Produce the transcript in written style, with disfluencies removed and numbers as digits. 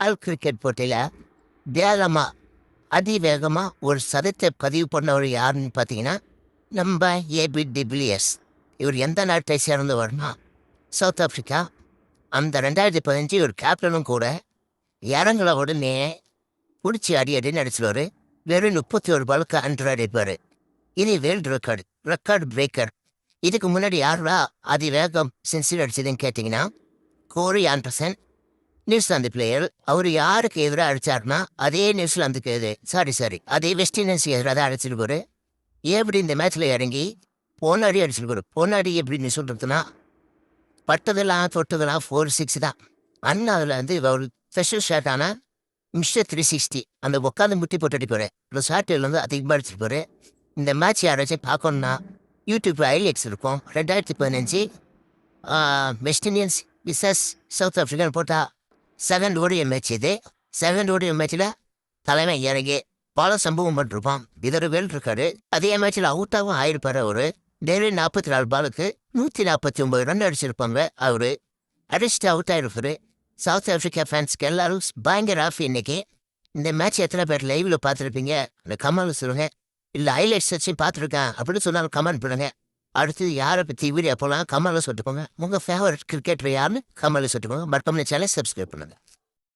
நாள் கிரிக்கெட் போட்டியில் வேகமாக அதிவேகமாக ஒரு சதத்தை பதிவு பண்ணவர் யாருன்னு பார்த்தீங்கன்னா நம்ம ஏபி டிபிலியர்ஸ். இவர் எந்த நாட்டை சேர்ந்தவர்னா சவுத் ஆஃப்ரிக்கா. அந்த 2015 ஒரு கேப்டனும் கூட. இறங்கல உடனே பிடிச்சி அடின்னு அடிச்சிடுவார். வெறும் 31 பாலுக்கு 100 அடிப்பார். இது வேர்ல்டு ரெக்கார்டு பிரேக்கர். இதுக்கு முன்னாடி யாரா அதிவேகம் சென்சுரி அடிச்சதுன்னு கேட்டிங்கன்னா கோரி ஆண்டர்சன், நியூசிலாந்து பிளேயர். அவர் யாருக்கு எதிராக அடித்தாருன்னா அதே நியூசிலாந்துக்கு அதே வெஸ்ட் இண்டீஸ்க்கு எதிராக தான் அடிச்சிருப்பாரு. எப்படி இந்த மேட்ச்சில் இறங்கி பொன்னாடி அடிச்சிருப்பாரு. பொன்னாடி எப்படின்னு சொல்கிறதுனா பட்டதெல்லாம் தொட்டதெல்லாம் 4-6 தான். அதில் வந்து ஒரு ஸ்பெஷல் ஷாட்டான மிஸ்டர் 360 அந்த உட்காந்து முட்டி போட்டு அடிப்பார். ஒரு ஷாட்டில் வந்து அதிகமாக அடிச்சிருப்பாரு. இந்த மேட்ச் யாராச்சும் பார்க்கணுன்னா யூடியூப் ஹைலைட்ஸ் இருக்கும். 2015 வெஸ்ட் இண்டியன்ஸ் விசஸ் சவுத் ஆஃப்ரிக்கான்னு போட்டால் 7 ஓடிய மேட்ச் இது. 7 ஓடிய மேட்ச்சில் தலைமை இறங்கி பல சம்பவம் பண்ணிருப்பான். இது ஒரு வேல் இருக்காரு. அதே மேட்ச்சில் அவுட்டாகவும் ஆயிருப்பார். அவர் டெய்லி 44 பாலுக்கு 149 ரன் அடிச்சிருப்பாங்க. அவர் அடிச்சுட்டு அவுட் ஆயிருப்பாரு. சவுத் ஆஃப்ரிக்கா ஃபேன்ஸ்க்கு எல்லாரும் பயங்கர ஆஃப். இன்னைக்கு இந்த மேட்ச் எத்தனை பேர் லைவ்ல பார்த்துருப்பீங்க அந்த கமெண்ட்ல சொல்லுங்க. இல்லை ஹைலைட்ஸ் வச்சு பார்த்துருக்கேன் அப்படின்னு சொன்னாலும் கமெண்ட் பண்ணுங்க. அடுத்து யாரை பற்றி வீடியோ போகலாம் கமெண்ட்ல சொல்லிட்டு போங்க. உங்கள் ஃபேவரட் கிரிக்கெட்டர் யாருன்னு கமெண்ட்ல சொல்லிட்டு போங்க. மறக்காம சேனலை சப்ஸ்கிரைப் பண்ணுங்க.